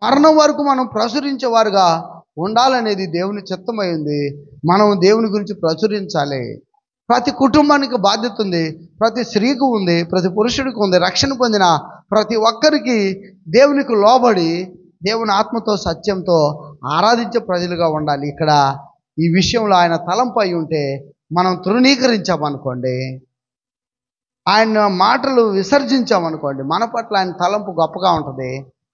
మరణం వరకు మనం ప్రచురించేవారుగా ఉండాలనేది దేవుని చిత్తమైంది. మనం దేవుని గురించి ప్రచురించాలి. ప్రతి కుటుంబానికి బాధ్యత ఉంది, ప్రతి స్త్రీకి ఉంది, ప్రతి పురుషుడికి ఉంది. రక్షణ పొందిన ప్రతి ఒక్కరికి దేవునికి లోబడి దేవుని ఆత్మతో సత్యంతో ఆరాధించే ప్రజలుగా ఉండాలి. ఇక్కడ ఈ విషయంలో ఆయన తలంపు అయి ఉంటే మనం తృణీకరించామనుకోండి, ఆయన మాటలు విసర్జించామనుకోండి, మన పట్ల ఆయన తలంపు గొప్పగా ఉంటుంది.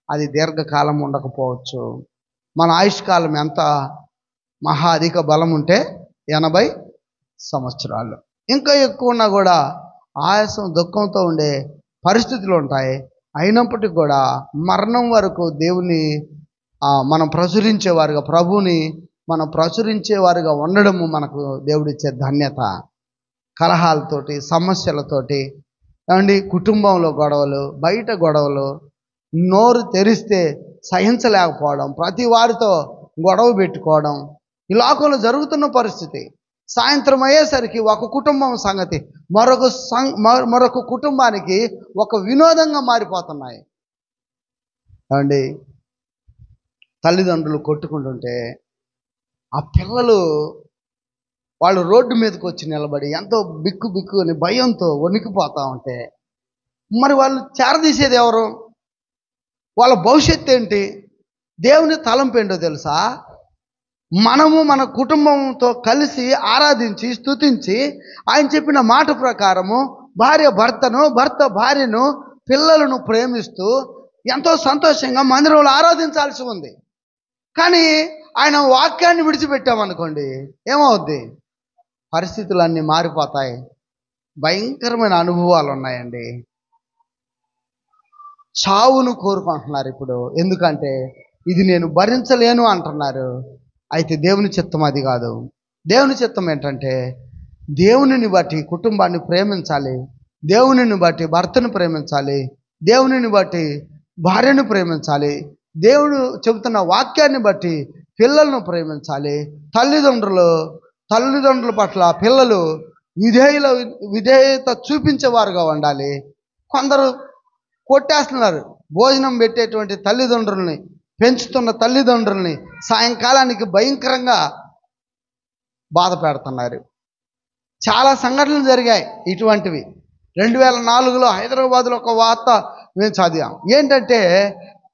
అది దీర్ఘకాలం ఉండకపోవచ్చు. మన ఆయుష్కాలం ఎంత మహా అధిక బలం ఉంటే 80 సంవత్సరాలు, ఇంకా ఎక్కువ ఉన్నా కూడా ఆయాసం దుఃఖంతో ఉండే పరిస్థితులు ఉంటాయి. అయినప్పటికీ కూడా మరణం వరకు దేవుని మనం ప్రచురించేవారుగా, ప్రభువుని మనం ప్రచురించేవారుగా ఉండడము మనకు దేవుడిచ్చే ధన్యత. కలహాలతోటి, సమస్యలతోటి, ఏమండి, కుటుంబంలో గొడవలు, బయట గొడవలు, నోరు తెరిస్తే సహించలేకపోవడం, ప్రతి వారితో గొడవ పెట్టుకోవడం, ఈ లోకంలో జరుగుతున్న పరిస్థితి. సాయంత్రం అయ్యేసరికి ఒక కుటుంబం సంగతి మరొక కుటుంబానికి ఒక వినోదంగా మారిపోతున్నాయి. ఏమండి, తల్లిదండ్రులు కొట్టుకుంటుంటే ఆ పిల్లలు వాళ్ళు రోడ్డు మీదకి వచ్చి నిలబడి ఎంతో బిక్కు బిక్కు అని భయంతో వణికిపోతూ ఉంటే, మరి వాళ్ళు చేరదీసేది ఎవరు? వాళ్ళ భవిష్యత్తు ఏంటి? దేవుని తలంపు ఏంటో తెలుసా? మనము మన కుటుంబంతో కలిసి ఆరాధించి స్తుతించి ఆయన చెప్పిన మాట ప్రకారము భార్య భర్తను, భర్త భార్యను, పిల్లలను ప్రేమిస్తూ ఎంతో సంతోషంగా మందిరంలో ఆరాధించాల్సి ఉంది. కానీ ఆయన వాక్యాన్ని విడిచిపెట్టామనుకోండి, ఏమవుద్ది? పరిస్థితులన్నీ మారిపోతాయి. భయంకరమైన అనుభవాలు ఉన్నాయండి. చావును కోరుకుంటున్నారు ఇప్పుడు. ఎందుకంటే ఇది నేను భరించలేను అంటున్నారు. అయితే దేవుని చిత్తం అది కాదు. దేవుని చిత్తం ఏంటంటే దేవునిని బట్టి కుటుంబాన్ని ప్రేమించాలి, దేవునిని బట్టి భర్తను ప్రేమించాలి, దేవునిని బట్టి భార్యను ప్రేమించాలి, దేవుడు చెబుతున్న వాక్యాన్ని బట్టి పిల్లలను ప్రేమించాలి. తల్లిదండ్రుల పట్ల పిల్లలు విధేయత చూపించేవారుగా ఉండాలి. కొందరు కొట్టేస్తున్నారు. భోజనం పెట్టేటువంటి తల్లిదండ్రుల్ని, పెంచుతున్న తల్లిదండ్రుల్ని సాయంకాలానికి భయంకరంగా బాధ పెడుతున్నారు. చాలా సంఘటనలు జరిగాయి ఇటువంటివి. 2004లో హైదరాబాద్లో ఒక వార్త మేము చదివాం. ఏంటంటే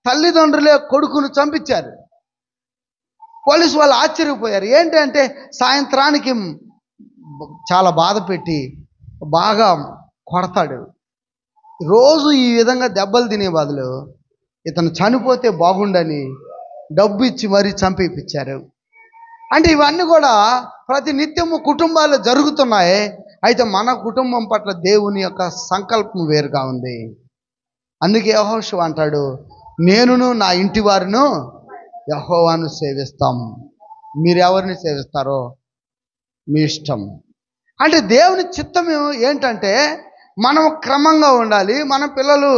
తల్లిదండ్రులే కొడుకును చంపించారు. పోలీసు వాళ్ళు ఆశ్చర్యపోయారు. ఏంటంటే సాయంత్రానికి చాలా బాధ పెట్టి బాగా కొడతాడు. రోజు ఈ విధంగా దెబ్బలు తినే బదులు ఇతను చనిపోతే బాగుండని డబ్బు ఇచ్చి మరీ చంపేపించారు. అంటే ఇవన్నీ కూడా ప్రతి నిత్యము కుటుంబాలు జరుగుతున్నాయి. అయితే మన కుటుంబం పట్ల దేవుని యొక్క సంకల్పం వేరుగా ఉంది. అందుకే యెహోషువ అంటాడు, నేనును నా ఇంటి వారును యెహోవాను సేవిస్తాము. మీరు ఎవరిని సేవిస్తారో మీ ఇష్టం. అంటే దేవుని చిత్తం ఏంటంటే మనం క్రమంగా ఉండాలి. మన పిల్లలు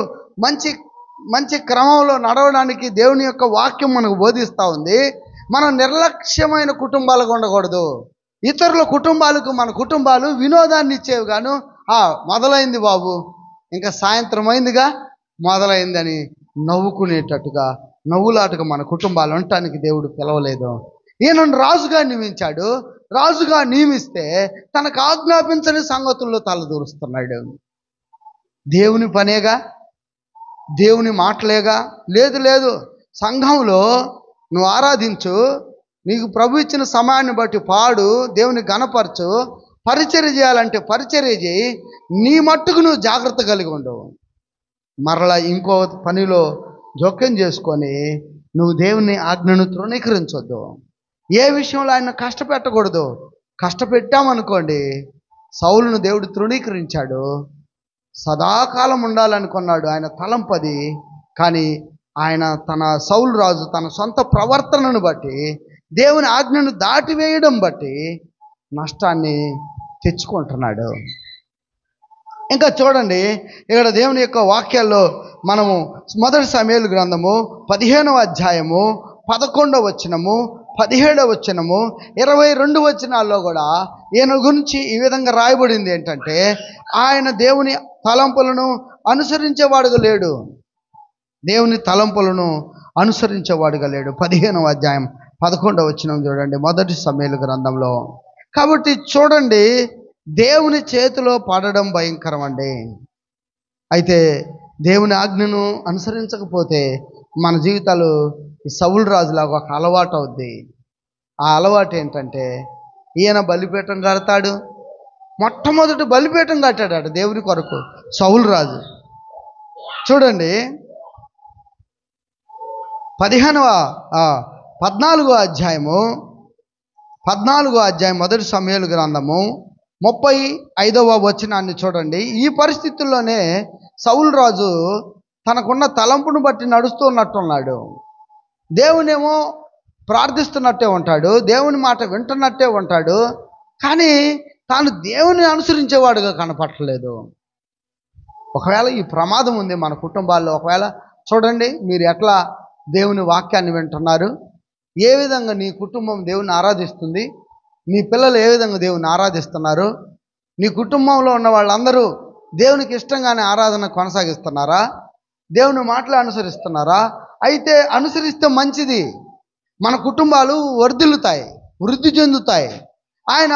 మంచి క్రమంలో నడవడానికి దేవుని యొక్క వాక్యం మనకు బోధిస్తూ ఉంది. మనం నిర్లక్ష్యమైన కుటుంబాలుగా ఉండకూడదు. ఇతరుల కుటుంబాలకు మన కుటుంబాలు వినోదాన్ని ఇచ్చేవి గాను, మొదలైంది బాబు, ఇంకా సాయంత్రం అయిందిగా, మొదలైందని నవ్వుకునేటట్టుగా నవ్వులాటగా మన కుటుంబాలు ఉండటానికి దేవుడు పిలవలేదు. ఈయనను రాజుగా నియమించాడు. రాజుగా నియమిస్తే తనకు ఆజ్ఞాపించని సంగతుల్లో తలదూరుస్తున్నాడు. దేవుని పనేగా, దేవుని మాటలేగా. లేదు, సంఘంలో నువ్వు ఆరాధించు, నీకు ప్రభు ఇచ్చిన సమయాన్ని బట్టి పాడు, దేవుని గణపరచు, పరిచర్య చేయాలంటే పరిచర్య చేయి, నీ మట్టుకు నువ్వు జాగ్రత్త కలిగి ఉండవు. మరలా ఇంకో పనిలో జోక్యం చేసుకొని నువ్వు దేవుని ఆజ్ఞను తృణీకరించొద్దు. ఏ విషయంలో ఆయన కష్టపెట్టకూడదు. కష్టపెట్టామనుకోండి, సౌలును దేవుడు తృణీకరించాడు. సదాకాలం ఉండాలనుకున్నాడు, ఆయన తలంపది. కానీ ఆయన సౌలు రాజు తన సొంత ప్రవర్తనను బట్టి, దేవుని ఆజ్ఞను దాటివేయడం బట్టి నష్టాన్ని తెచ్చుకుంటున్నాడు. ఇంకా చూడండి, ఇక్కడ దేవుని యొక్క వాక్యాల్లో మనము మొదటి సమూయేలు గ్రంథము 15వ అధ్యాయము 11వ వచనము, 17వ వచనము, 22 వచనాల్లో కూడా ఈయన గురించి ఈ విధంగా రాయబడింది ఏంటంటే, ఆయన దేవుని తలంపులను అనుసరించేవాడుగా లేడు. దేవుని తలంపులను అనుసరించేవాడుగా లేడు. 15వ అధ్యాయం 11వ వచనం చూడండి, మొదటి సమూయేలు గ్రంథంలో. కాబట్టి చూడండి, దేవుని చేతిలో పడడం భయంకరం అండి. అయితే దేవుని ఆజ్ఞను అనుసరించకపోతే మన జీవితాలు సౌలు రాజులాగా ఒక అలవాటు అవుద్ది. ఆ అలవాటు ఏంటంటే, ఈయన బలిపీఠం కడతాడు. మొట్టమొదటి బలిపీఠం కట్టాడు దేవుని కొరకు సౌలు రాజు. చూడండి 14వ అధ్యాయం మొదటి సమూయేలు గ్రంథము 35వ వచనాన్ని చూడండి. ఈ పరిస్థితుల్లోనే సౌలు రాజు తనకున్న తలంపును బట్టి నడుస్తున్నట్టున్నాడు. దేవునేమో ప్రార్థిస్తున్నట్టే ఉంటాడు, దేవుని మాట వింటున్నట్టే ఉంటాడు, కానీ తాను దేవుని అనుసరించేవాడుగా కనపడలేదు. ఒకవేళ ఈ ప్రమాదం ఉంది మన కుటుంబాల్లో. ఒకవేళ చూడండి, మీరు ఎట్లా దేవుని వాక్యాన్ని వింటున్నారు, ఏ విధంగా నీ కుటుంబం దేవుని ఆరాధిస్తుంది, నీ పిల్లలు ఏ విధంగా దేవుని ఆరాధిస్తున్నారు, నీ కుటుంబంలో ఉన్న వాళ్ళందరూ దేవునికి ఇష్టంగానే ఆరాధన కొనసాగిస్తున్నారా, దేవుని మాటలు అనుసరిస్తున్నారా? అయితే అనుసరిస్తే మంచిది, మన కుటుంబాలు వర్ధిల్లుతాయి, వృద్ధి చెందుతాయి. ఆయన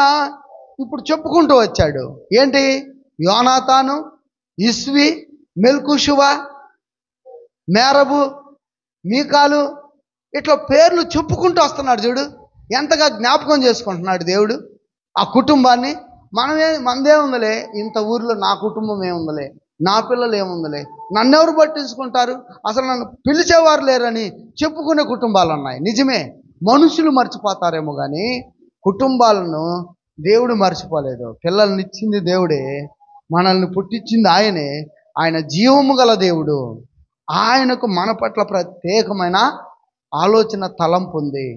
ఇప్పుడు చెప్పుకుంటూ వచ్చాడు. ఏంటి? యోనాతాను, ఇస్వి, మెల్కుషువ, మేరబు, మీకాలు, ఇట్లా పేర్లు చెప్పుకుంటూ వస్తున్నాడు. చూడు ఎంతగా జ్ఞాపకం చేసుకుంటున్నాడు దేవుడు ఆ కుటుంబాన్ని. మనదే ఉందలే, ఇంత ఊర్లో నా కుటుంబం ఏముందలే, నా పిల్లలు ఏముందలే, నన్నెవరు పట్టించుకుంటారు, అసలు నన్ను పిలిచేవారు లేరని చెప్పుకునే కుటుంబాలు ఉన్నాయి. నిజమే, మనుషులు మర్చిపోతారేమో కానీ కుటుంబాలను దేవుడు మర్చిపోలేదు. పిల్లల్ని ఇచ్చింది దేవుడే, మనల్ని పుట్టించింది ఆయనే. ఆయన జీవము గల దేవుడు. ఆయనకు మన పట్ల ప్రత్యేకమైన ఆలోచన, తలంపు ఉంది.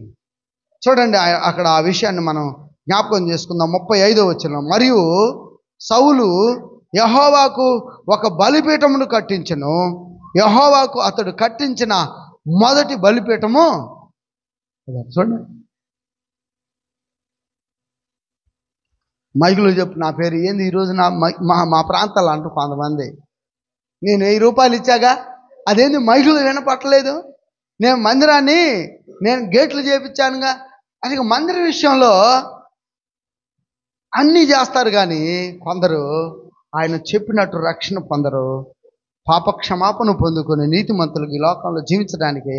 చూడండి అక్కడ ఆ విషయాన్ని మనం జ్ఞాపకం చేసుకుందాం. 35వ వచనం, మరియు సౌలు యెహోవాకు ఒక బలిపీఠమును కట్టించెను. యెహోవాకు అతడు కట్టించిన మొదటి బలిపీఠము చూడండి. మైకులు చెప్పు, నా పేరు ఏంది ఈరోజు మా ప్రాంతాల్లో అంటూ కొంతమంది, నేను 1000 రూపాయలు ఇచ్చాగా, అదేంది మైకులు వినపట్టలేదు, నేను మందిరాన్ని గేట్లు చేపించానుగా. అది మందిర విషయంలో అన్నీ చేస్తారు, కానీ కొందరు ఆయన చెప్పినట్టు రక్షణ పొందరు. పాపక్షమాపణ పొందుకొని నీతిమంతులకు ఈ లోకంలో జీవించడానికి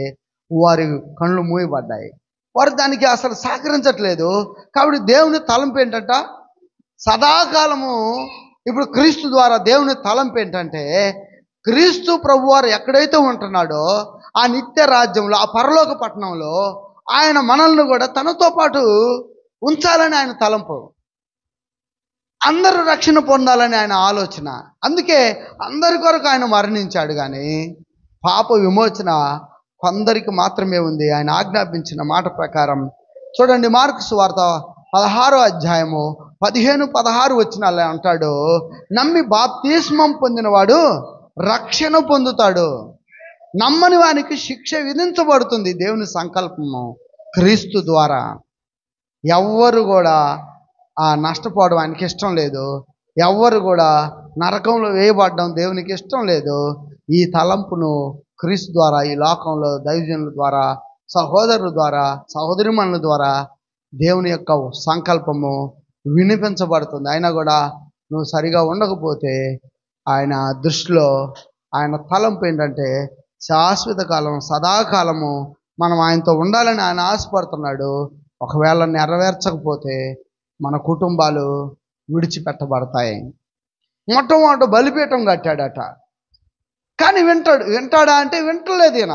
వారి కళ్ళు మూయబడ్డాయి. వారు దానికి అసలు సహకరించట్లేదు. కాబట్టి దేవుని తలంపు ఏంటంట, సదాకాలము ఇప్పుడు క్రీస్తు ద్వారా దేవుని తలంపు ఏంటంటే, క్రీస్తు ప్రభువారు ఎక్కడైతే ఉంటున్నాడో ఆ నిత్య రాజ్యంలో, ఆ పరలోక పట్టణంలో ఆయన మనల్ని కూడా తనతో పాటు ఉంచాలని ఆయన తలంపు. అందరూ రక్షణ పొందాలని ఆయన ఆలోచన. అందుకే అందరి కొరకు ఆయన మరణించాడు, కానీ పాప విమోచన కొందరికి మాత్రమే ఉంది ఆయన ఆజ్ఞాపించిన మాట ప్రకారం. చూడండి మార్కు సువార్త 16వ అధ్యాయము 15-16 వచనాలు అంటాడు, నమ్మి బాప్తిస్మం పొందినవాడు రక్షణ పొందుతాడు, నమ్మని వానికి శిక్ష విధించబడుతుంది. దేవుని సంకల్పము క్రీస్తు ద్వారా. ఎవ్వరు కూడా నష్టపోవడం ఆయనకి ఇష్టం లేదు. ఎవ్వరు కూడా నరకంలో వేయబడడం దేవునికి ఇష్టం లేదు. ఈ తలంపును క్రీస్తు ద్వారా ఈ లోకంలో దైవజనుల ద్వారా, సహోదరుల ద్వారా, సహోదరిమణుల ద్వారా దేవుని యొక్క సంకల్పము వినిపించబడుతుంది. అయినా కూడా నువ్వు సరిగా ఉండకపోతే ఆయన దృష్టిలో ఆయన తలంపు ఏంటంటే శాశ్వత కాలం, సదాకాలము మనం ఆయనతో ఉండాలని ఆయన ఆశపడుతున్నాడు. ఒకవేళ నెరవేర్చకపోతే మన కుటుంబాలు విడిచిపెట్టబడతాయి. మొట్టమొదటి బలిపీఠం కట్టాడట, కానీ వింటాడా అంటే వింటలేదు ఈయన.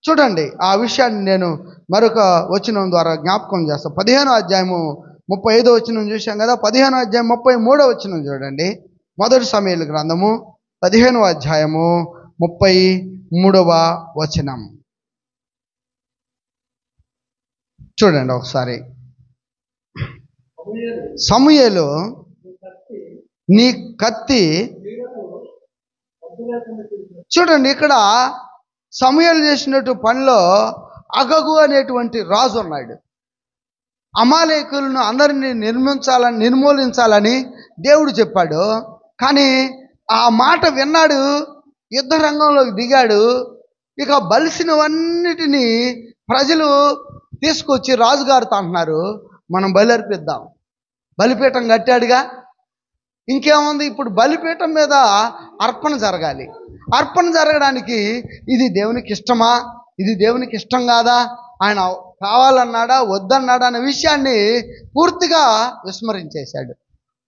చూడండి ఆ విషయాన్ని నేను మరొక వచనం ద్వారా జ్ఞాపకం చేస్తాను. 15వ అధ్యాయము 35వ వచనం చూసాం కదా. 15వ అధ్యాయం 33వ వచనం చూడండి. మొదటి సమూయేలు గ్రంథము 15వ అధ్యాయము 33వ వచనం చూడండి ఒకసారి. సమూయేలు, నీ కత్తి. చూడండి ఇక్కడ సమూయేలు చేసినట్టు పనిలో అగగు అనేటువంటి రాజు ఉన్నాడు. అమాలేకులను అందరినీ నిర్మూలించాలని దేవుడు చెప్పాడు. కానీ ఆ మాట విన్నాడు, యుద్ధ రంగంలోకి దిగాడు. ఇక బలిసినవన్నిటినీ ప్రజలు తీసుకొచ్చి రాజుగారితో అంటున్నారు, మనం బలి అర్పిద్దాం. బలిపీఠం కట్టాడుగా, ఇంకేముంది, ఇప్పుడు బలిపీఠం మీద అర్పణ జరగాలి. అర్పణ జరగడానికి ఇది దేవునికి ఇష్టమా, ఇది దేవునికి ఇష్టం కాదా, ఆయన కావాలన్నాడా వద్దన్నాడా అనే విషయాన్ని పూర్తిగా విస్మరించేశాడు.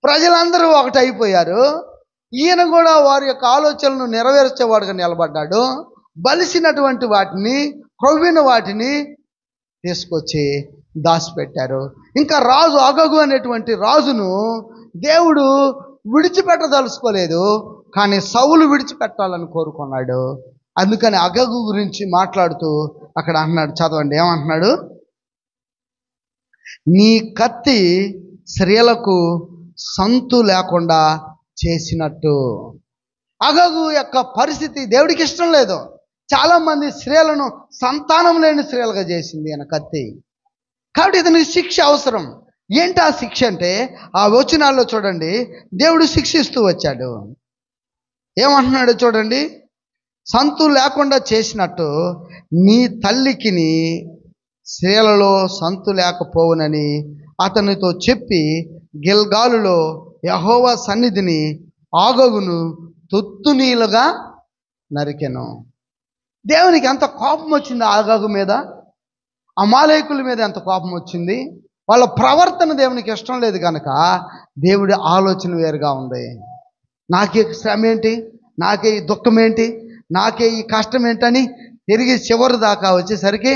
ప్రజలందరూ ఒకటైపోయారు. ఈయన కూడా వారి యొక్క ఆలోచనలను నెరవేర్చేవాడుగా నిలబడ్డాడు. బలిసినటువంటి వాటిని, కొవ్విన వాటిని తీసుకొచ్చి దాచిపెట్టారు. ఇంకా రాజు అగగు అనేటువంటి రాజును దేవుడు విడిచిపెట్టదలుచుకోలేదు, కానీ సౌలు విడిచిపెట్టాలని కోరుకున్నాడు. అందుకని అగగు గురించి మాట్లాడుతూ అక్కడ అన్నాడు, చదవండి ఏమంటున్నాడు, నీ కత్తి స్త్రీలకు సంతు లేకుండా చేసినట్టు. అగగు యొక్క పరిస్థితి దేవుడికి ఇష్టం లేదు. చాలామంది స్త్రీలను సంతానం లేని స్త్రీలుగా చేసింది ఆయన కత్తి. కాబట్టి ఇతనికి శిక్ష అవసరం. ఏంటి ఆ శిక్ష అంటే, ఆ వచనాల్లో చూడండి, దేవుడు శిక్షిస్తూ వచ్చాడు. ఏమంటున్నాడు చూడండి, సంతు లేకుండా చేసినట్టు నీ తల్లికిని స్త్రీలలో సంతు లేకపోవునని అతనితో చెప్పి గిల్గాలులో యెహోవా సన్నిధిని అగగును తొత్తునీలుగా నరికెను. దేవునికి ఎంత కోపం వచ్చింది అగగు మీద, అమాలేకుల మీద ఎంత కోపం వచ్చింది. వాళ్ళ ప్రవర్తన దేవునికి ఇష్టం లేదు కనుక దేవుడి ఆలోచన వేరుగా ఉంది. నాకే శ్రమ ఏంటి, నాకే ఈ దుఃఖం ఏంటి, నాకే ఈ కష్టం ఏంటని తిరిగి చివరి దాకా వచ్చేసరికి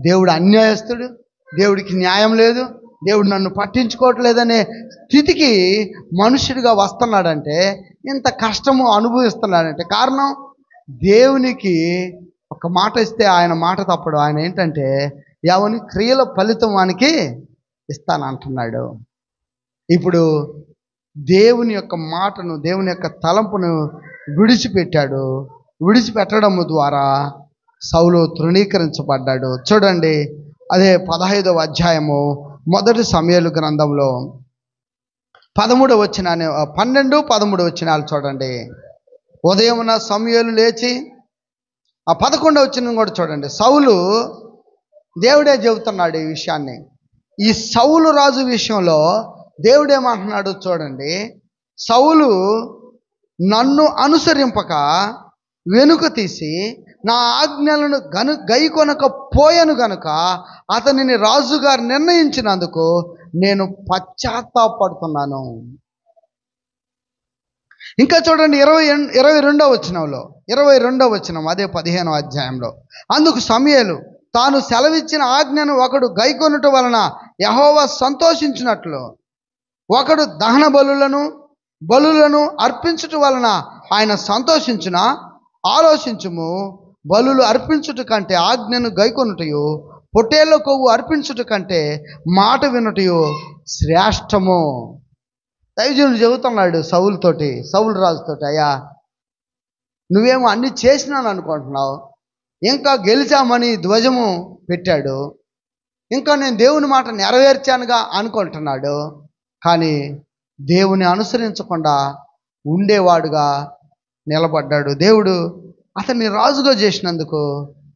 దేవుడు అన్యాయస్తుడు, దేవుడికి న్యాయం లేదు, దేవుడు నన్ను పట్టించుకోవట్లేదనే స్థితికి మనుషుడిగా వస్తున్నాడంటే, ఇంత కష్టము అనుభవిస్తున్నాడంటే కారణం దేవునికి ఒక మాట ఇస్తే ఆయన మాట తప్పడు. ఆయన ఏంటంటే ఎవని క్రియల ఫలితం వానికి ఇస్తానంటున్నాడు. ఇప్పుడు దేవుని యొక్క మాటను, దేవుని యొక్క తలంపును విడిచిపెట్టాడు. విడిచిపెట్టడం ద్వారా సౌలు తృణీకరించబడ్డాడు. చూడండి, అదే 15వ అధ్యాయము మొదటి సమూయేలు గ్రంథంలో 12 వచనాలు చూడండి. ఉదయమున సమూయేలు లేచి, ఆ 11వ వచనం కూడా చూడండి. సౌలు, దేవుడే చెబుతున్నాడు ఈ విషయాన్ని. ఈ సౌలు రాజు విషయంలో దేవుడేమంటున్నాడు చూడండి, సౌలు నన్ను అనుసరింపక వెనుక తీసి నా ఆజ్ఞలను గైకొనక పోయను గనుక అతనిని రాజుగారు నిర్ణయించినందుకు నేను పశ్చాత్తాపడుతున్నాను. ఇంకా చూడండి 22వ వచనం అదే 15వ అధ్యాయంలో, అందుకు సమూయేలు తాను సెలవిచ్చిన ఆజ్ఞను ఒకడు గైకొనుట వలన యెహోవా సంతోషించినట్లు ఒకడు దహన బలులను అర్పించుట వలన ఆయన సంతోషించున, ఆలోచించుము, బలులు అర్పించుట కంటే ఆజ్ఞను గైకొనుటయు, పొట్టేళ్ల కొవ్వు అర్పించుట కంటే మాట వినుటయు శ్రేష్టము. దైవజనుడు చెబుతున్నాడు సౌలు రాజుతోటి, అయ్యా నువ్వేమో అన్ని చేసినాను అనుకుంటున్నావు, ఇంకా గెలిచామని ధ్వజము పెట్టాడు, ఇంకా నేను దేవుని మాట నెరవేర్చానుగా అనుకుంటున్నాడు. కానీ దేవుని అనుసరించకుండా ఉండేవాడుగా నిలబడ్డాడు. దేవుడు అతన్ని రాజుగా చేసినందుకు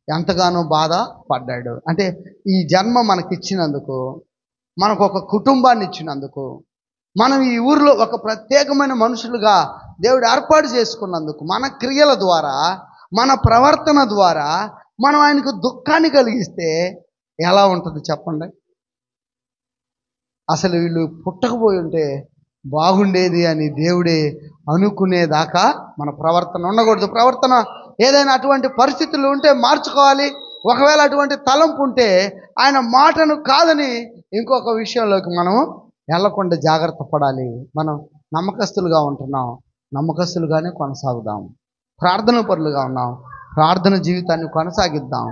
ఎంతగానో బాధపడ్డాడు. అంటే ఈ జన్మ మనకిచ్చినందుకు, మనకు ఒక కుటుంబాన్ని ఇచ్చినందుకు, మనం ఈ ఊరిలో ఒక ప్రత్యేకమైన మనుషులుగా దేవుడు ఏర్పాటు చేసుకున్నందుకు, మన క్రియల ద్వారా, మన ప్రవర్తన ద్వారా మనం ఆయనకు దుఃఖాన్ని కలిగిస్తే ఎలా ఉంటుంది చెప్పండి. అసలు వీళ్ళు పుట్టకపోయి ఉంటే బాగుండేది అని దేవుడే అనుకునేదాకా మన ప్రవర్తన ఉండకూడదు. ప్రవర్తన ఏదైనా అటువంటి పరిస్థితులు ఉంటే మార్చుకోవాలి. ఒకవేళ అటువంటి తలంపు ఉంటే ఆయన మాటను కాదని ఇంకొక విషయంలోకి మనం వెళ్ళకుండా జాగ్రత్త పడాలి. మనం నమ్మకస్తులుగా ఉంటున్నాం, నమ్మకస్తులుగానే కొనసాగుదాం. ప్రార్థన పరులుగా ఉన్నాం, ప్రార్థన జీవితాన్ని కొనసాగిద్దాం.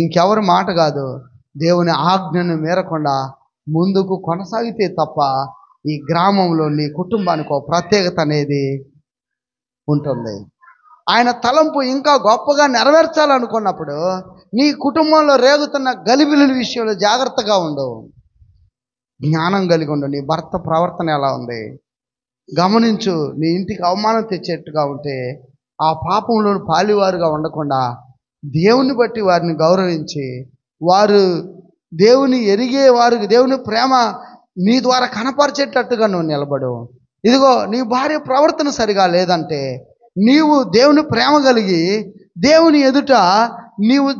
ఇంకెవరి మాట కాదు, దేవుని ఆజ్ఞను మీరకుండా ముందుకు కొనసాగితే తప్ప ఈ గ్రామంలో నీ కుటుంబానికి ఒక ప్రత్యేకత అనేది ఉంటుంది. ఆయన తలంపు ఇంకా గొప్పగా నెరవేర్చాలనుకున్నప్పుడు నీ కుటుంబంలో రేగుతున్న గలిబిలి విషయంలో జాగ్రత్తగా ఉండవు, జ్ఞానం కలిగి ఉండు. నీ భర్త ప్రవర్తన ఎలా ఉంది గమనించు. నీ ఇంటికి అవమానం తెచ్చేట్టుగా ఉంటే ఆ పాపంలో పాలివారుగా ఉండకుండా దేవుని బట్టి వారిని గౌరవించి, వారు దేవుని ఎరిగే వారికి దేవుని ప్రేమ నీ ద్వారా కనపరిచేటట్టుగా నువ్వు నిలబడు. ఇదిగో నీ భార్య ప్రవర్తన సరిగా లేదంటే నీవు దేవుని ప్రేమ కలిగి దేవుని ఎదుట నీవు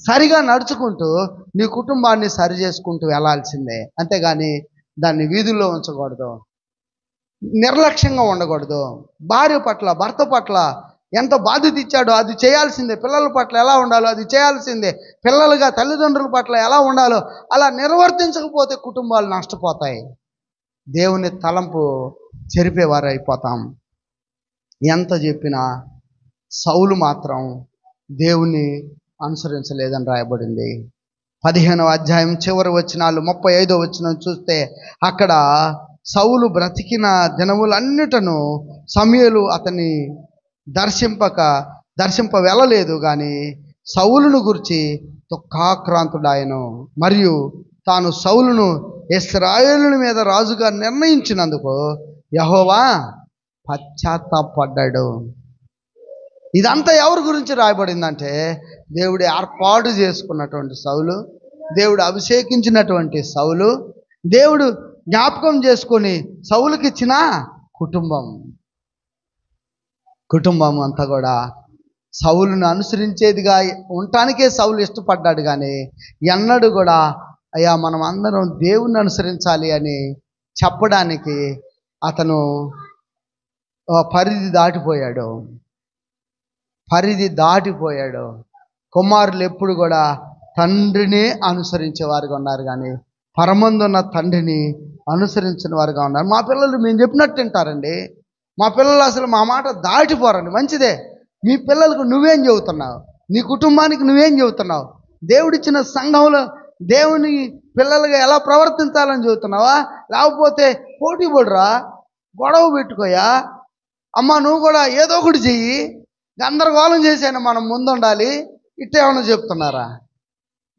సరిగా నడుచుకుంటూ నీ కుటుంబాన్ని సరి చేసుకుంటూ వెళ్ళాల్సిందే. అంతేగాని దాన్ని వీధుల్లో ఉంచకూడదు, నిర్లక్ష్యంగా ఉండకూడదు. భార్య పట్ల భర్త పట్ల ఎంత బాధ్యత ఇచ్చాడో అది చేయాల్సిందే. పిల్లల పట్ల ఎలా ఉండాలో అది చేయాల్సిందే. పిల్లలుగా తల్లిదండ్రుల పట్ల ఎలా ఉండాలో అలా నిర్వర్తించకపోతే కుటుంబాలు నష్టపోతాయి. దేవుని తలంపు చెరిపేవారు అయిపోతాం. ఎంత చెప్పినా సౌలు మాత్రం దేవుని అనుసరించలేదని రాయబడింది. 15వ అధ్యాయం చివరి వచనాలు 35వ వచనం చూస్తే అక్కడ సౌలు బ్రతికిన దినములన్నిటను సమూయేలు అతన్ని దర్శింప వెళ్ళలేదు, కానీ సౌలును గురించి దుఃఖాక్రాంతుడాయను. మరియు తాను సౌలును ఇశ్రాయేలుల మీద రాజుగా నిర్ణయించినందుకు యెహోవా పశ్చాత్తాపడ్డాడు. ఇదంతా ఎవరి గురించి రాయబడిందంటే దేవుడు ఏర్పాటు చేసుకున్నటువంటి సౌలు, దేవుడు అభిషేకించినటువంటి సౌలు, దేవుడు జ్ఞాపకం చేసుకొని సౌలుకి ఇచ్చిన కుటుంబం అంతా కూడా సౌలును అనుసరించేదిగా ఉండటానికే సౌలు ఇష్టపడ్డాడు. కానీ ఎన్నడూ కూడా అయ్యా మనం అందరం దేవుణ్ణి అనుసరించాలి అని చెప్పడానికి అతను పరిధి దాటిపోయాడు. కుమారులు ఎప్పుడు కూడా తండ్రిని అనుసరించే వారుగా ఉన్నారు, కానీ పరమందున్న తండ్రిని అనుసరించిన వారుగా ఉన్నారు. మా పిల్లలు మేము చెప్పినట్టు వింటారండి. మా పిల్లలు అసలు మా మాట దాటిపోరండి. మంచిదే. మీ పిల్లలకు నువ్వేం చెబుతున్నావు? నీ కుటుంబానికి నువ్వేం చెబుతున్నావు? దేవుడిచ్చిన సంఘంలో దేవుని పిల్లలుగా ఎలా ప్రవర్తించాలని చెబుతున్నావా? లేకపోతే పోటీ పడురా, గొడవ పెట్టుకోయా, అమ్మ నువ్వు కూడా ఏదో ఒకటి చెయ్యి, గందరగోళం చేసాను మనం ముందుండాలి, ఇట్టేమన్నా చెప్తున్నారా?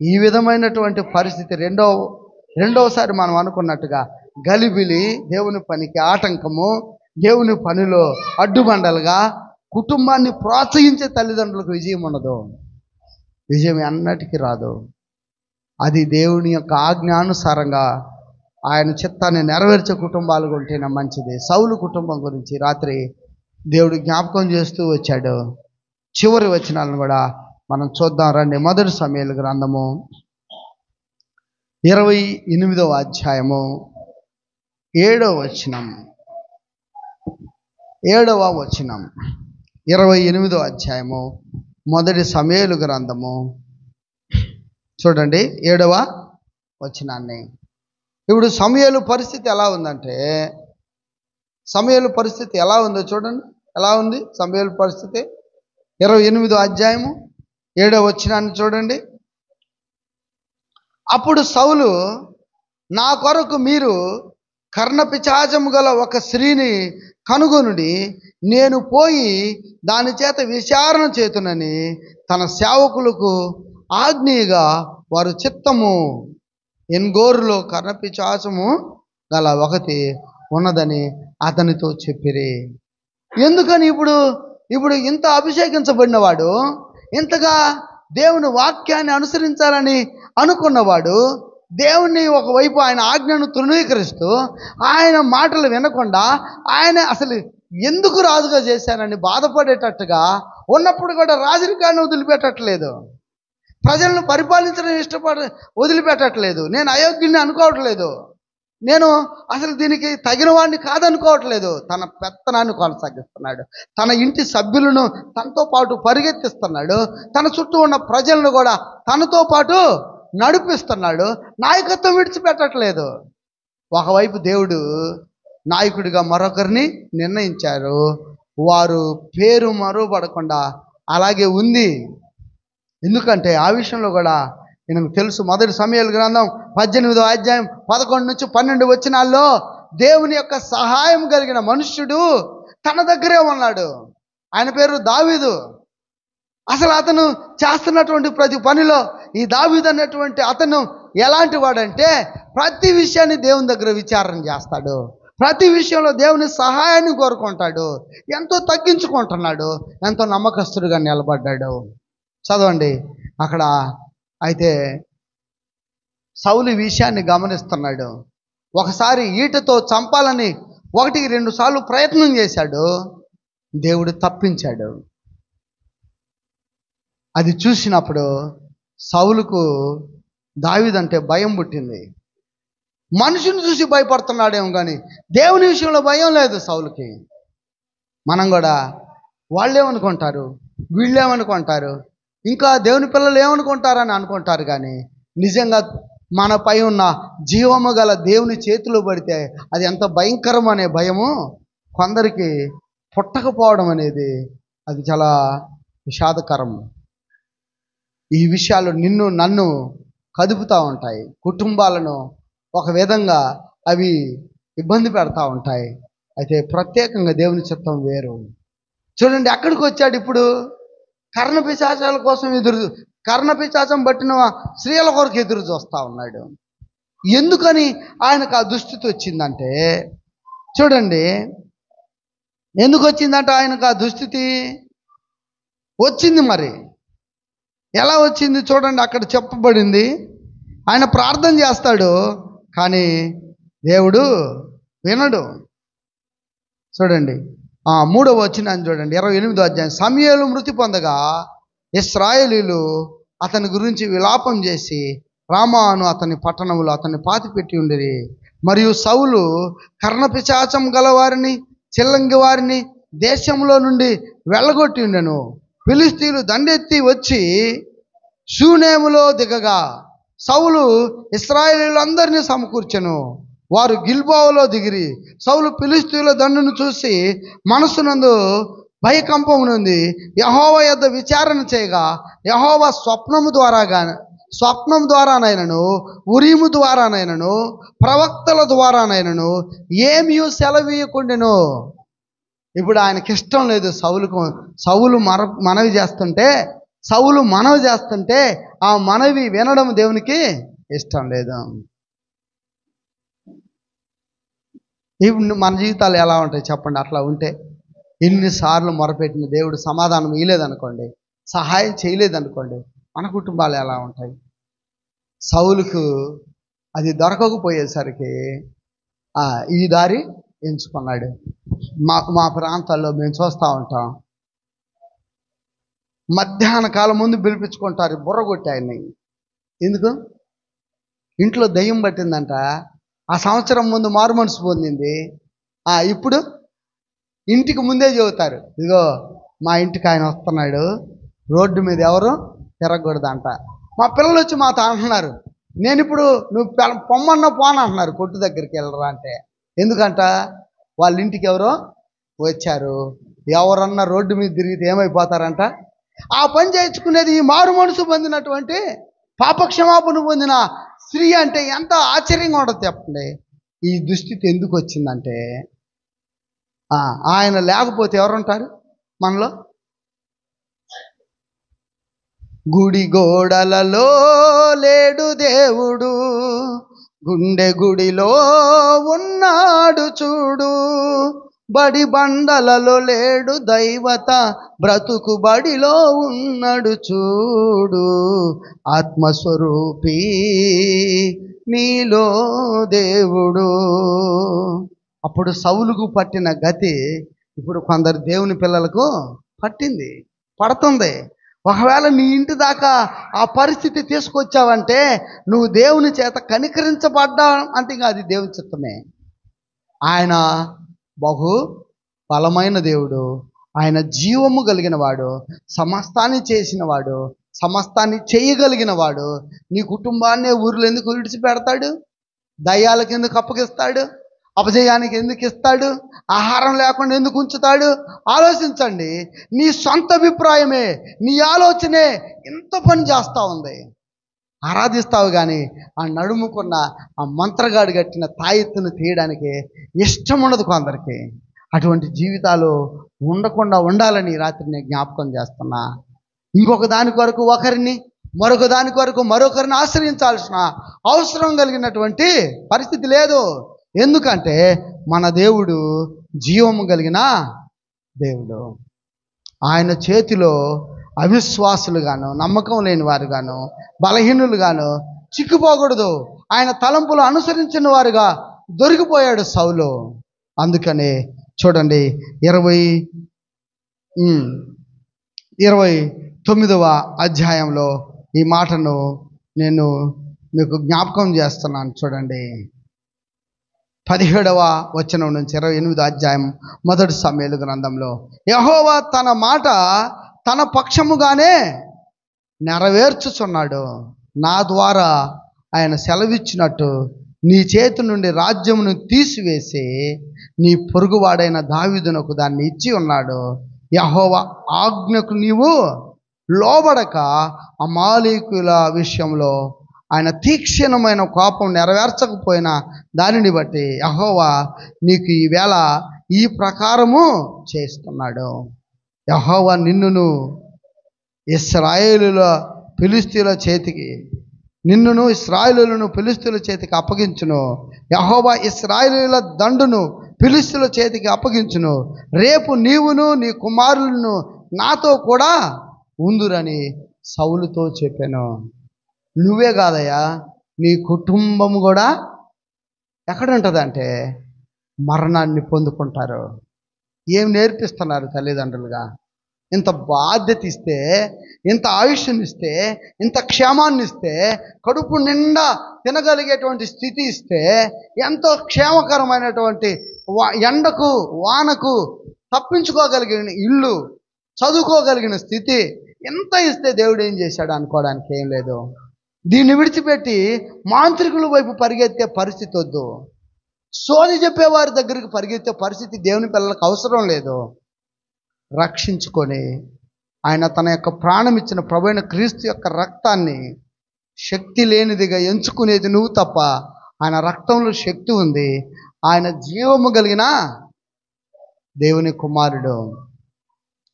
ఈ విధమైనటువంటి పరిస్థితి రెండవసారి మనం అనుకున్నట్టుగా గలిబిలి, దేవుని పనికి ఆటంకము, దేవుని పనిలో అడ్డుబండలుగా కుటుంబాన్ని ప్రోత్సహించే తల్లిదండ్రులకు విజయం ఉండదు. విజయం ఎన్నటికీ రాదు. అది దేవుని యొక్క ఆజ్ఞానుసారంగా ఆయన చిత్తాన్ని నెరవేర్చే కుటుంబాలు ఉంటేనే మంచిది. సౌలు కుటుంబం గురించి రాత్రి దేవుడు జ్ఞాపకం చేస్తూ వచ్చాడు. చివరి వచనాలను కూడా మనం చూద్దాం రండి. 1 సమూయేలు గ్రంథము 28వ అధ్యాయము 7వ వచనం. 28వ అధ్యాయము 1 సమూయేలు గ్రంథము చూడండి 7వ వచనాన్ని. ఇప్పుడు సమూయేలు పరిస్థితి ఎలా ఉందంటే, సమూయేలు పరిస్థితి ఎలా ఉందో చూడండి. ఎలా ఉంది సమూయేలు పరిస్థితి? 28వ అధ్యాయము 7వ వచనాన్ని చూడండి. అప్పుడు సౌలు, నా కొరకు మీరు కర్ణపిశాచము గల ఒక స్త్రీని కనుగొనుడి, నేను పోయి దాని చేత విచారణ చేతునని తన సేవకులకు ఆజ్ఞగా వారు చిత్తము ఎన్గోరులో కర్ణపిశాచము గల ఒకటి ఉన్నదని అతనితో చెప్పిరి. ఎందుకని ఇప్పుడు ఇంత అభిషేకించబడినవాడు, ఇంతగా దేవుని వాక్యాన్ని అనుసరించాలని అనుకున్నవాడు, దేవుణ్ణి ఒకవైపు ఆయన ఆజ్ఞను తృణీకరిస్తూ ఆయన మాటలు వినకుండా ఆయన అసలు ఎందుకు రాజుగా చేశానని బాధపడేటట్టుగా ఉన్నప్పుడు కూడా రాజరికాన్ని వదిలిపెట్టట్లేదు, ప్రజలను పరిపాలించడం వదిలిపెట్టట్లేదు. నేను అయోగ్యుని అనుకోవట్లేదు, నేను అసలు దీనికి తగిన వాడిని కాదనుకోవట్లేదు. తన పెత్తనాన్ని కొనసాగిస్తున్నాడు. తన ఇంటి సభ్యులను తనతో పాటు పరిగెత్తిస్తున్నాడు. తన చుట్టూ ఉన్న ప్రజలను కూడా తనతో పాటు నడిపిస్తున్నాడు. నాయకత్వం విడిచిపెట్టట్లేదు. ఒకవైపు దేవుడు నాయకుడిగా మరొకరిని నిర్ణయించారు. వారు పేరు మరువబడకుండా అలాగే ఉంది. ఎందుకంటే ఆ విషయంలో కూడా మనకు తెలుసు. 1 సమూయేలు గ్రంథం 18వ అధ్యాయం 11 నుంచి 12 వచనాల్లో దేవుని యొక్క సహాయం కలిగిన మనుష్యుడు తన దగ్గరే ఉన్నాడు. ఆయన పేరు దావీదు. అసలు అతను చేస్తున్నటువంటి ప్రతి పనిలో ఈ దావీదు అనేటువంటి అతను ఎలాంటి వాడంటే ప్రతి విషయాన్ని దేవుని దగ్గర విచారణ చేస్తాడు. ప్రతి విషయంలో దేవుని సహాయాన్ని కోరుకుంటాడు. ఎంతో తగ్గించుకుంటున్నాడు. ఎంతో నమ్మకస్తుడిగా నిలబడ్డాడు. చదవండి అక్కడ. అయితే సౌలు ఈ విషయాన్ని గమనిస్తున్నాడు. ఒకసారి ఈటతో చంపాలని 1-2 సార్లు ప్రయత్నం చేశాడు. దేవుడు తప్పించాడు. అది చూసినప్పుడు సౌలుకు దావీదంటే భయం పుట్టింది. మనుషుని చూసి భయపడుతున్నాడేమో కానీ దేవుని విషయంలో భయం లేదు సౌలుకి. మనం కూడా వాళ్ళేమనుకుంటారు, వీళ్ళేమనుకుంటారు, ఇంకా దేవుని పిల్లలు ఏమనుకుంటారని అనుకుంటారు. కానీ నిజంగా మనపై ఉన్న జీవము గల దేవుని చేతిలో పడితే అది ఎంత భయంకరం అనే భయము కొందరికి పుట్టకపోవడం అనేది అది చాలా విషాదకరం. ఈ విషయాలు నిన్ను నన్ను కదుపుతూ ఉంటాయి. కుటుంబాలను ఒక విధంగా అవి ఇబ్బంది పెడతా ఉంటాయి. అయితే ప్రత్యేకంగా దేవుని చిత్తం వేరు. చూడండి ఎక్కడికి వచ్చాడు ఇప్పుడు. కర్ణపిశాచాల కోసం కర్ణపిశాచం పట్టిన స్త్రీల కొరకు ఎదురు చూస్తూ ఉన్నాడు. ఎందుకని ఆయనకు ఆ దుస్థితి వచ్చిందంటే, చూడండి ఎందుకు వచ్చిందంటే ఆయనకు ఆ దుస్థితి వచ్చింది. మరి ఎలా వచ్చింది చూడండి, అక్కడ చెప్పబడింది. ఆయన ప్రార్థన చేస్తాడు కానీ దేవుడు వినడు. చూడండి 3వ వచనం చూడండి, 28వ అధ్యాయం. సమూయేలు మృతి పొందగా ఇశ్రాయేలీయులు అతని గురించి విలాపం చేసి రామాను అతని పట్టణంలో అతన్ని పాతిపెట్టి ఉండిరి. మరియు సౌలు కర్ణపిశాచం గలవారిని చిల్లంగి వారిని దేశంలో నుండి వెళ్ళగొట్టి ఉండెను. ఫిలిష్తీయులు దండెత్తి వచ్చి షూనేములో దిగగా సౌలు ఇశ్రాయేలీయులందరినీ సమకూర్చెను. వారు గిల్బోవలో దిగిరి. సౌలు ఫిలిష్తీయుల దండును చూసి మనసునందు భయకంపమునుంది. యెహోవా యొద్ద విచారణ చేయగా యెహోవా స్వప్నం ద్వారానైనను ఉరీము ద్వారానైనను ప్రవక్తల ద్వారానైనను ఏమీ సెలవీయకుండెను. ఇప్పుడు ఆయనకి ఇష్టం లేదు సౌలు మనవి చేస్తుంటే ఆ మనవి వినడం దేవునికి ఇష్టం లేదు. ఇప్పుడు మన జీవితాలు ఎలా ఉంటాయి చెప్పండి. అట్లా ఉంటే ఎన్నిసార్లు మొరపెట్టిన దేవుడు సమాధానం ఇవ్వలేదనుకోండి, సహాయం చేయలేదనుకోండి, మన కుటుంబాలు ఎలా ఉంటాయి. సౌలుకు అది దొరకకపోయేసరికి ఈ దారి ఎంచుకున్నాడు. మా ప్రాంతాల్లో మేము చూస్తూ ఉంటాం, మధ్యాహ్న కాలం ముందు పిలిపించుకుంటారు, బుర్ర కొట్టి ఆయన్ని. ఎందుకు? ఇంట్లో దయ్యం పట్టిందంట, ఆ సంవత్సరం ముందు మారు మనసు పొందింది. ఇప్పుడు ఇంటికి ముందే చెబుతారు, ఇదిగో మా ఇంటికి ఆయన వస్తున్నాడు, రోడ్డు మీద ఎవరు తిరగకూడదంట. మా పిల్లలు వచ్చి మాతో అంటున్నారు, నేను ఇప్పుడు నువ్వు పొమ్మన్న పోను అంటున్నారు, కొట్టు దగ్గరికి వెళ్ళరా అంటే. ఎందుకంట వాళ్ళ ఇంటికి ఎవరో వచ్చారు. ఎవరన్నా రోడ్డు మీద తిరిగితే ఏమైపోతారంట. ఆ పని చేయించుకునేది ఈ మారు మనసు పొందినటువంటి పాపక్షమాపణ పొందిన స్త్రీ అంటే ఎంత ఆశ్చర్యంగా ఉండదు చెప్పండి. ఈ దుస్థితి ఎందుకు వచ్చిందంటే ఆయన లేకపోతే ఎవరుంటారు మనలో? గుడి గోడలలో లేడు దేవుడు, గుండె గుడిలో ఉన్నాడు చూడు. బడి బండలలో లేడు దైవత, బ్రతుకు బడిలో ఉన్నాడు చూడు. ఆత్మస్వరూపి నీలో దేవుడు. అప్పుడు సౌలుకు పట్టిన గతి ఇప్పుడు కొందరు దేవుని పిల్లలకు పడుతుంది. ఒకవేళ నీ ఇంటి దాకా ఆ పరిస్థితి తీసుకొచ్చావంటే నువ్వు దేవుని చేత కనికరించబడ్డా అంటే ఇంకా అది దేవుని చిత్తమే. ఆయన బహు బలమైన దేవుడు, ఆయన జీవము కలిగిన వాడు, సమస్తాన్ని చేసిన వాడు, సమస్తాన్ని చేయగలిగిన వాడు. నీ కుటుంబాన్నే ఊర్లో ఎందుకు విడిచిపెడతాడు? దయ్యాలకు ఎందుకు అప్పగిస్తాడు? అపజయానికి ఎందుకు ఇస్తాడు? ఆహారం లేకుండా ఎందుకు ఉంచుతాడు? ఆలోచించండి. నీ సొంత అభిప్రాయమే, నీ ఆలోచనే ఇంత పని చేస్తూ ఉంది. ఆరాధిస్తావు కానీ ఆ నడుముకున్న ఆ మంత్రగాడు కట్టిన తాయెత్తును తీయడానికి ఇష్టం ఉండదు కొందరికి. అటువంటి జీవితాలు ఉండకుండా ఉండాలని రాత్రి నేను జ్ఞాపకం చేస్తున్నా. ఇంకొక దాని కొరకు ఒకరిని, మరొక దాని కొరకు మరొకరిని ఆశ్రయించాల్సిన అవసరం కలిగినటువంటి పరిస్థితి లేదు. ఎందుకంటే మన దేవుడు జీవము కలిగిన దేవుడు. ఆయన చేతిలో అవిశ్వాసులుగాను, నమ్మకం లేని వారుగాను, బలహీనులుగాను చిక్కుపోకూడదు. ఆయన తలంపులు అనుసరించిన వారుగా దొరికిపోయాడు సౌలు. అందుకనే చూడండి 29వ అధ్యాయంలో ఈ మాటను నేను మీకు జ్ఞాపకం చేస్తున్నాను. చూడండి 17వ వచనం నుంచి 28వ అధ్యాయం మొదటి సమూయేలు గ్రంథంలో, యెహోవా తన మాట తన పక్షముగానే నెరవేర్చుచున్నాడు. నా ద్వారా ఆయన సెలవిచ్చినట్టు నీ చేతి నుండి రాజ్యమును తీసివేసి నీ పొరుగువాడైన దావీదునకు దాన్ని ఇచ్చి ఉన్నాడు. యెహోవా ఆజ్ఞకు నీవు లోబడక అమాలేకీయుల విషయంలో ఆయన తీక్షణమైన కోపం నెరవేర్చకపోయిన దానిని బట్టి యెహోవా నీకు ఈవేళ ఈ ప్రకారము చేస్తున్నాడు. యెహోవా నిన్నును ఇశ్రాయేలుల ఫిలిష్తీయుల చేతికి ఇశ్రాయేలులను ఫిలిష్తీయుల చేతికి అప్పగించును. యెహోవా ఇశ్రాయేలుల దండును ఫిలిష్తీయుల చేతికి అప్పగించును. రేపు నీవును నీ కుమారులను నాతో కూడా ఉందురని సౌలుతో చెప్పాను. నువ్వే కాదయ్యా, నీ కుటుంబం కూడా ఎక్కడ ఉంటుందంటే మరణాన్ని పొందుకుంటారు. ఏం నేర్పిస్తున్నారు తల్లిదండ్రులుగా? ఇంత బాధ్యత ఇస్తే, ఇంత ఆయుష్నిస్తే, ఇంత క్షేమాన్ని ఇస్తే, కడుపు నిండా తినగలిగేటువంటి స్థితి ఇస్తే, ఎంతో క్షేమకరమైనటువంటి ఎండకు వానకు తప్పించుకోగలిగిన ఇల్లు, చదువుకోగలిగిన స్థితి ఎంత ఇస్తే దేవుడు ఏం చేశాడు అనుకోవడానికి ఏం లేదు. దీన్ని విడిచిపెట్టి మాంత్రికుల వైపు పరిగెత్తే పరిస్థితి వద్దు. సోది చెప్పేవారి దగ్గరికి పరిగెత్తే పరిస్థితి దేవుని పిల్లలకు అవసరం లేదు. రక్షించుకొని ఆయన తన యొక్క ప్రాణం ఇచ్చిన ప్రభువైన క్రీస్తు యొక్క రక్తాన్ని శక్తి లేనిదిగా ఎంచుకునేది నువ్వు తప్ప. ఆయన రక్తంలో శక్తి ఉంది. ఆయన జీవము కలిగిన దేవుని కుమారుడు.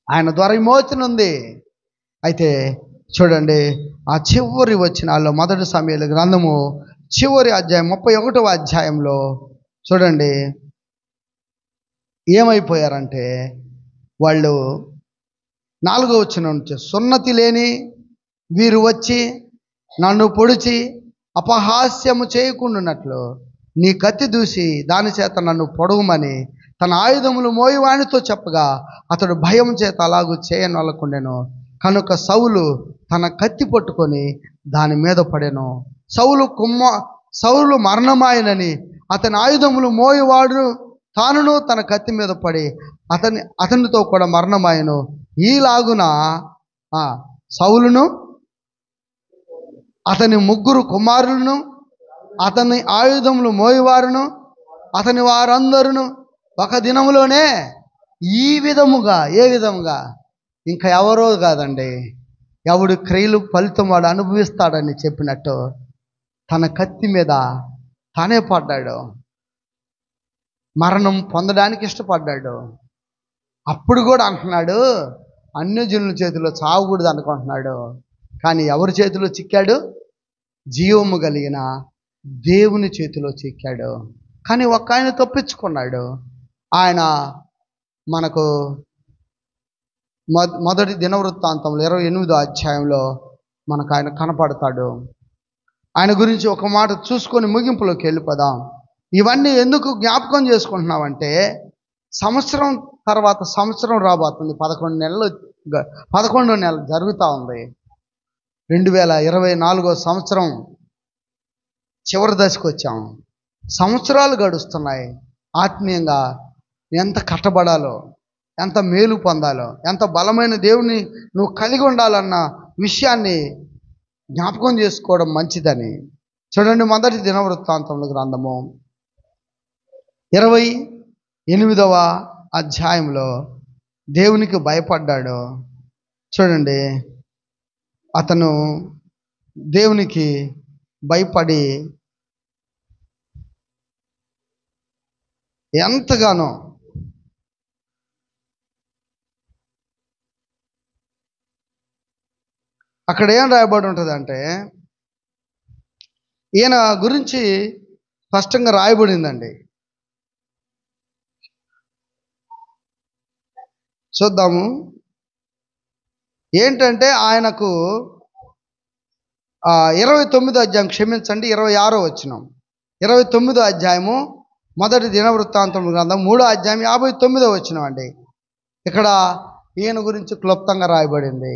ఆయన ద్వారా విమోచన ఉంది. అయితే చూడండి ఆ చివరి వచనాల్లో మొదటి సమూయేలు గ్రంథము చివరి అధ్యాయం 31వ అధ్యాయంలో చూడండి ఏమైపోయారంటే, వాళ్ళు 4వ వచనం నుంచి, సున్నతి లేని వీరు వచ్చి నన్ను పొడిచి అపహాస్యము చేయకుండానట్లు నీ కత్తి దూసి దాని చేత నన్ను పొడవమని తన ఆయుధములు మోయవానితో చెప్పగా అతడు భయం చేత అలాగూ చేయనొల్లకుండెను. కనుక సౌలు తన కత్తి పట్టుకొని దాని మీద పడెను. సౌలు మరణమాయనని అతని ఆయుధములు మోయవాడు తానును తన కత్తి మీద పడి అతనితో కూడా మరణమాయను. ఈలాగున సౌలును అతని 3 కుమారులను అతని ఆయుధములు మోయవారును అతని వారందరూ ఒక దినములోనే ఈ విధముగా, ఏ విధముగా, ఇంకా ఎవరో కాదండి, ఎవడు క్రియలు ఫలితం వాడు అనుభవిస్తాడని చెప్పినట్టు తన కత్తి మీద తానే పడ్డాడు. మరణం పొందడానికి ఇష్టపడ్డాడు. అప్పుడు కూడా అంటున్నాడు అన్యజనుల చేతిలో చావకూడదు అనుకుంటున్నాడు. కానీ ఎవరి చేతిలో చిక్కాడు? జీవము కలిగిన దేవుని చేతిలో చిక్కాడు. కానీ ఒక్క ఆయన తప్పించుకున్నాడు. ఆయన మనకు మొదటి దినవృత్తాంతంలో 28వ అధ్యాయంలో మనకు ఆయన కనపడతాడు. ఆయన గురించి ఒక మాట చూసుకొని ముగింపులోకి వెళ్ళిపోదాం. ఇవన్నీ ఎందుకు జ్ఞాపకం చేసుకుంటున్నామంటే, సంవత్సరం తర్వాత సంవత్సరం రాబోతుంది. 11 నెలలు జరుగుతూ ఉంది. 2024వ సంవత్సరం చివరి దశకు వచ్చాం. సంవత్సరాలు గడుస్తున్నాయి. ఆత్మీయంగా ఎంత కట్టబడాలో, ఎంత మేలు పొందాలో, ఎంత బలమైన దేవుని నువ్వు కలిగి ఉండాలన్న విషయాన్ని జ్ఞాపకం చేసుకోవడం మంచిదని. చూడండి మొదటి దినవృత్తాంతముల గ్రంథము 28వ అధ్యాయంలో దేవునికి భయపడ్డాడు. చూడండి, అతను దేవునికి భయపడి ఎంతగానో అక్కడ ఏం రాయబడి ఉంటుందంటే, ఈయన గురించి స్పష్టంగా రాయబడిందండి. చూద్దాము. ఏంటంటే ఆయనకు 29వ అధ్యాయం, క్షమించండి, 26వ వచనం. 29వ అధ్యాయము మొదటి దినవృత్తాంతం గ్రంథం 3వ అధ్యాయం 59వ వచనం అండి. ఇక్కడ ఈయన గురించి క్లుప్తంగా రాయబడింది.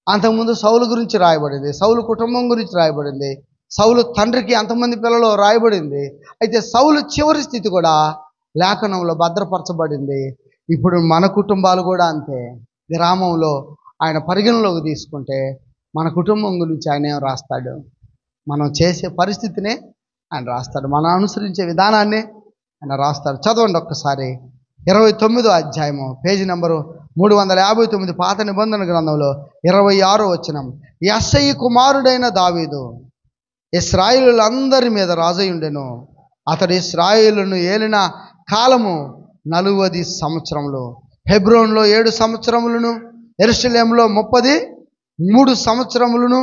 అంతకుముందు సౌలు గురించి రాయబడింది, సౌలు కుటుంబం గురించి రాయబడింది, సౌలు తండ్రికి అంతమంది పిల్లలు రాయబడింది. అయితే సౌలు చివరి స్థితి కూడా లేఖనంలో భద్రపరచబడింది. ఇప్పుడు మన కుటుంబాలు కూడా అంతే. గ్రామంలో ఆయన పరిగణలోకి తీసుకుంటే మన కుటుంబం గురించి ఆయన ఏం రాస్తాడు? మనం చేసే పరిస్థితినే ఆయన రాస్తాడు, మనం అనుసరించే విధానాన్ని ఆయన రాస్తాడు. చదవండి ఒక్కసారి 29వ అధ్యాయము, పేజీ నెంబరు 359, పాత నిబంధన గ్రంథంలో 26వ వచనం. యెష్షయి కుమారుడైన దావీదు ఇశ్రాయేలులందరి మీద రాజయుండెను. అతడు ఇశ్రాయేలును ఏలిన కాలము 40 సంవత్సరములు. హెబ్రోన్లో 7 సంవత్సరములను, యెరూషలేములో 33 సంవత్సరములను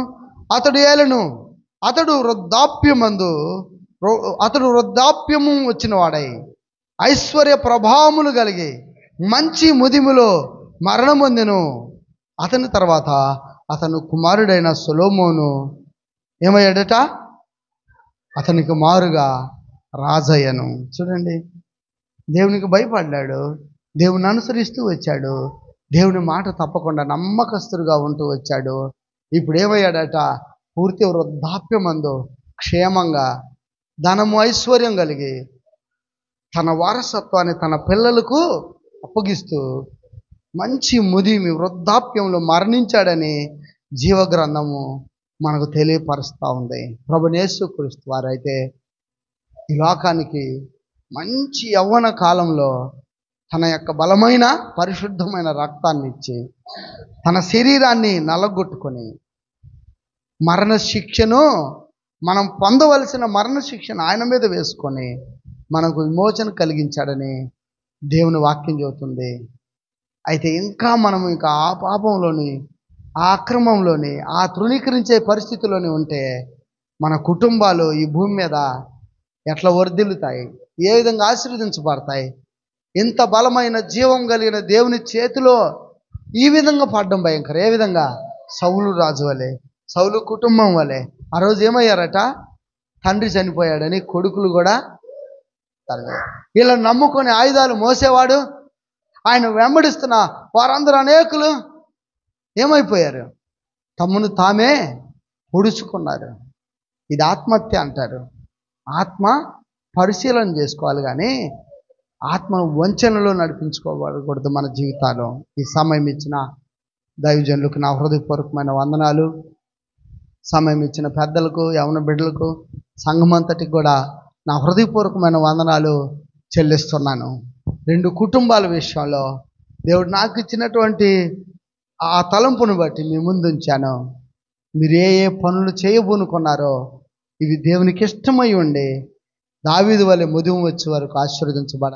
అతడు ఏలెను. అతడు వృద్ధాప్యము వచ్చిన వాడై ఐశ్వర్య ప్రభావములు కలిగి మంచి ముదిములో మరణమొందెను. అతని తర్వాత అతను కుమారుడైన సొలొమోను ఏమయ్యాడట? అతనికి మారుగా రాజయ్యను. చూడండి, దేవునికి భయపడ్డాడు, దేవుని అనుసరిస్తూ వచ్చాడు, దేవుని మాట తప్పకుండా నమ్మకస్తుడుగా ఉంటూ వచ్చాడు. ఇప్పుడు ఏమయ్యాడట? పూర్తి వృద్ధాప్యమందు క్షేమంగా ధనము ఐశ్వర్యం కలిగి తన వారసత్వాన్ని తన పిల్లలకు అప్పగిస్తూ మంచి ముదిమి వృద్ధాప్యంలో మరణించాడని జీవగ్రంథము మనకు తెలియపరుస్తూ ఉంది. ప్రభువైన యేసుక్రీస్తు వారైతే ఈ లోకానికి మంచి యవ్వన కాలంలో తన యొక్క బలమైన పరిశుద్ధమైన రక్తాన్ని ఇచ్చి తన శరీరాన్ని నలగొట్టుకొని మరణ శిక్షను, మనం పొందవలసిన మరణ శిక్షను ఆయన మీద వేసుకొని మనకు విమోచన కలిగించాడని దేవుని వాక్యం చెబుతుంది. అయితే ఇంకా మనము ఆ పాపంలోని, ఆ అక్రమంలోని, ఆ తృణీకరించే పరిస్థితిలోని ఉంటే మన కుటుంబాలు ఈ భూమి మీద ఎట్లా వర్ధిల్లుతాయి, ఏ విధంగా ఆశీర్వదించబడతాయి? ఇంత బలమైన జీవం కలిగిన దేవుని చేతిలో ఈ విధంగా పడడం భయంకరం. ఏ విధంగా? సౌలు రాజు వలె, సౌలు కుటుంబం వలె. ఆ రోజు ఏమయ్యారట? తండ్రి చనిపోయాడని కొడుకులు కూడా వీళ్ళని నమ్ముకొని ఆయుధాలు మోసేవాడు, ఆయన వెంబడిస్తున్న వారందరూ అనేకులు ఏమైపోయారు? తమను తామే పొడుచుకున్నారు. ఇది ఆత్మహత్య అంటారు. ఆత్మ పరిశీలన చేసుకోవాలి, కానీ ఆత్మ వంచనలో నడిపించుకోకూడదు మన జీవితాలు. ఈ సమయం ఇచ్చిన దైవజనులకు నా హృదయపూర్వకమైన వందనాలు. సమయం ఇచ్చిన పెద్దలకు, యవన బిడ్డలకు, సంఘమంతటికి కూడా నా హృదయపూర్వకమైన వందనాలు చెల్లిస్తున్నాను. 2 కుటుంబాల విషయంలో దేవుడు నాకు ఇచ్చినటువంటి ఆ తలంపును బట్టి మీ ముందు ఉంచాను. మీరు ఏ ఏ పనులు చేయబోనుకున్నారో ఇవి దేవునికి ఇష్టమై ఉండి దావీదు వలె ముదిమి వచ్చే వరకు ఆశీర్వదించబడాలి.